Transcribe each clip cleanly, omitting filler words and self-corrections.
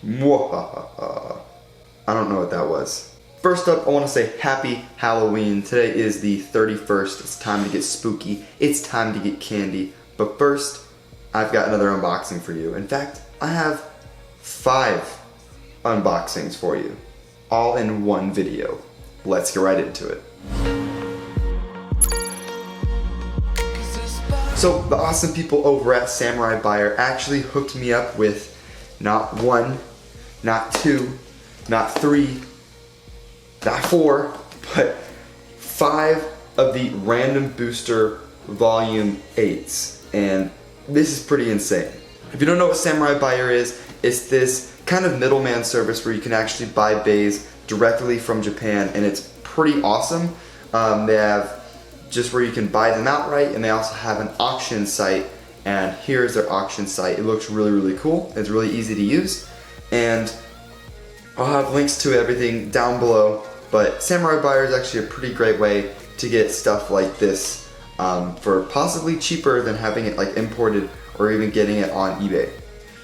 Mwahaha. I don't know what that was. First up, I want to say happy Halloween. Today is the 31st. It's time to get spooky. It's time to get candy. But first, I've got another unboxing for you. In fact, I have 5 unboxings for you, all in one video. Let's get right into it. So the awesome people over at Samurai Buyer actually hooked me up with not 1, not 2, not 3, not 4, but 5 of the Random Booster Volume 8s. And this is pretty insane. If you don't know what Samurai Buyer is, it's this kind of middleman service where you can actually buy bays directly from Japan, and it's pretty awesome. They have just where you can buy them outright, and they also have an auction site, and here's their auction site. It looks really, really cool. It's really easy to use, and I'll have links to everything down below, but Samurai Buyer is actually a pretty great way to get stuff like this for possibly cheaper than having it like imported or even getting it on eBay.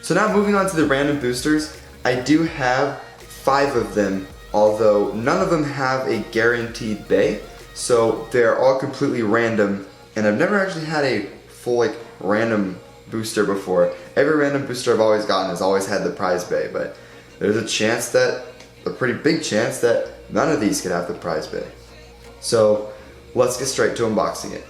So now moving on to the random boosters, I do have 5 of them, although none of them have a guaranteed bay. So they're all completely random, and I've never actually had a full like random booster before. Every random booster I've always gotten has always had the prize bay, but there's a pretty big chance that none of these could have the prize bay. So let's get straight to unboxing it.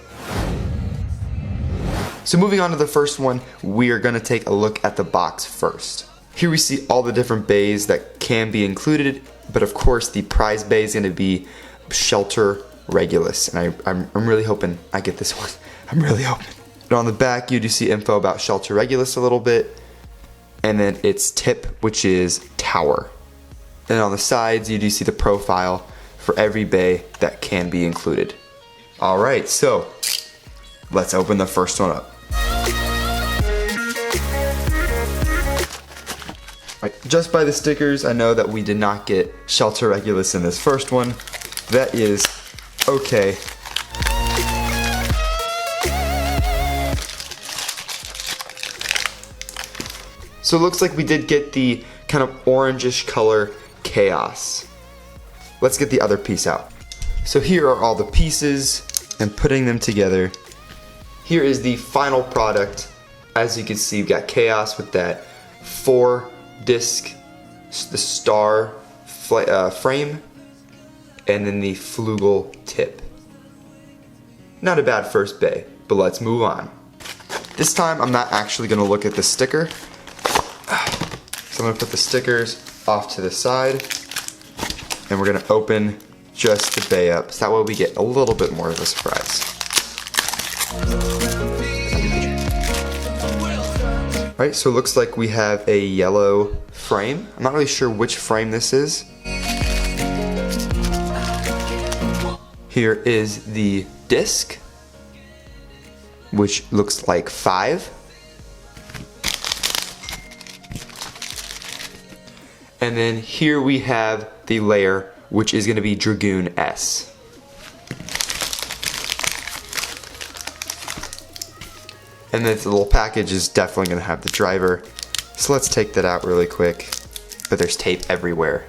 So moving on to the first one, we are going to take a look at the box first. Here we see all the different bays that can be included, but of course the prize bay is going to be Shelter Regulus, and I'm really hoping I get this one. I'm really hoping. And on the back you do see info about Shelter Regulus a little bit, and then its tip, which is Tower. And on the sides you do see the profile for every bay that can be included. Alright, so let's open the first one up. Just by the stickers, I know that we did not get Shelter Regulus in this first one. That is okay. So it looks like we did get the kind of orangish color Chaos. Let's get the other piece out. So here are all the pieces, and putting them together, here is the final product. As you can see, you've got Chaos with that 4-disc, the star frame, and then the flugel tip. Not a bad first bay, but let's move on. This time I'm not actually going to look at the sticker, so I'm going to put the stickers off to the side, and we're going to open just the bay up, so that way we get a little bit more of a surprise. Alright, so it looks like we have a yellow frame. I'm not really sure which frame this is. Here is the disc, which looks like 5. And then here we have the layer, which is going to be Dragoon S. And this little package is definitely going to have the driver. So let's take that out really quick. But there's tape everywhere.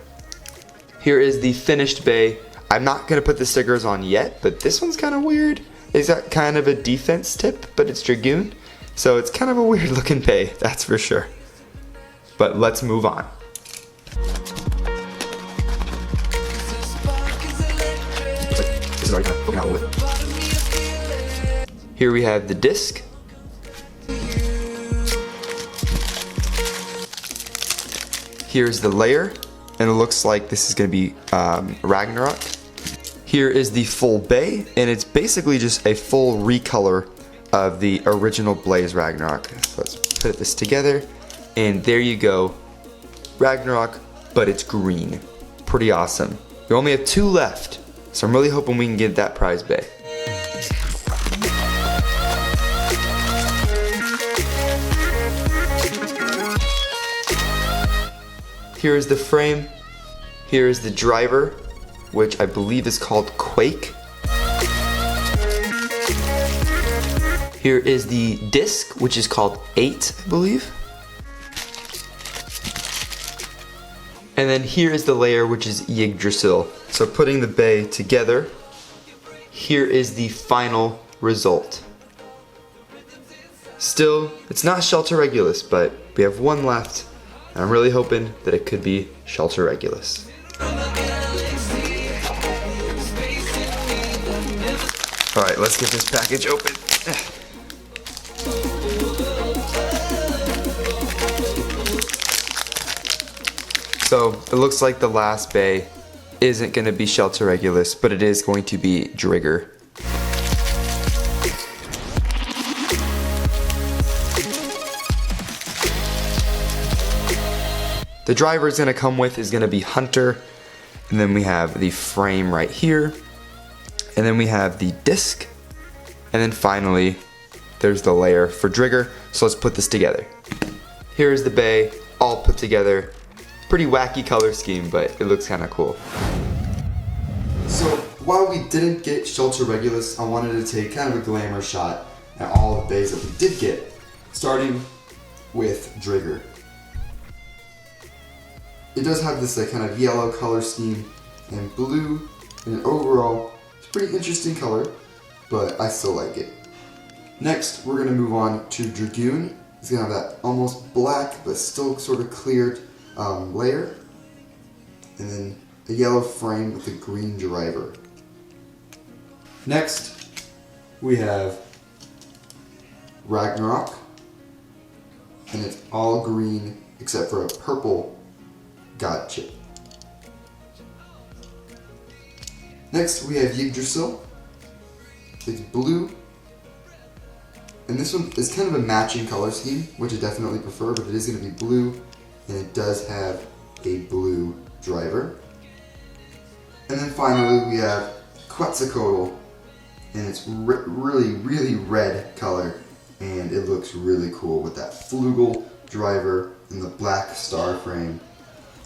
Here is the finished bay. I'm not going to put the stickers on yet, but this one's kind of weird. It's got kind of a defense tip, but it's Dragoon. So it's kind of a weird looking bay, that's for sure. But let's move on. Here we have the disc. Here's the layer, and it looks like this is going to be Ragnarok. Here is the full bay, and it's basically just a full recolor of the original Blaze Ragnarok. So let's put this together, and there you go, Ragnarok, but it's green. Pretty awesome. We only have 2 left, so I'm really hoping we can get that prize bay. Here is the frame. Here is the driver, which I believe is called Quake. Here is the disc, which is called 8, I believe. And then here is the layer, which is Yggdrasil. So putting the bay together, here is the final result. Still, it's not Shelter Regulus, but we have one left, and I'm really hoping that it could be Shelter Regulus. Alright, let's get this package open. So, it looks like the last bay isn't going to be Shelter Regulus, but it is going to be Dragoon. The driver is going to come with is going to be Hunter, and then we have the frame right here, and then we have the disc, and then finally there's the layer for Dragoon. So let's put this together. Here is the bay all put together. Pretty wacky color scheme, but it looks kind of cool. So while we didn't get Shelter Regulus, I wanted to take kind of a glamour shot at all the bays that we did get, starting with Dragoon. It does have this kind of yellow color scheme and blue, and overall it's a pretty interesting color, but I still like it. Next, we're going to move on to Dragoon. It's going to have that almost black but still sort of cleared layer, and then a yellow frame with a green driver. Next, we have Ragnarok, and it's all green except for a purple god chip. Next, we have Yggdrasil. It's blue, and this one is kind of a matching color scheme, which I definitely prefer, but it is going to be blue, and it does have a blue driver. And then finally we have Quetzalcoatl, and it's really red color, and it looks really cool with that flugel driver and the black star frame.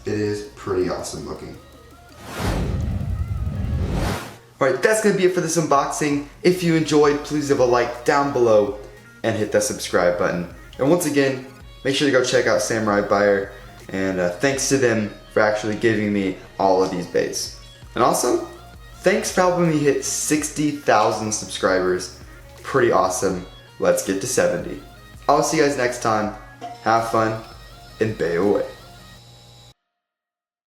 It is pretty awesome looking. Alright, that's going to be it for this unboxing. If you enjoyed, please leave a like down below and hit that subscribe button. And once again, make sure to go check out Samurai Buyer, and thanks to them for actually giving me all of these bays. And also, thanks for helping me hit 60,000 subscribers. Pretty awesome. Let's get to 70. I'll see you guys next time. Have fun and bay away.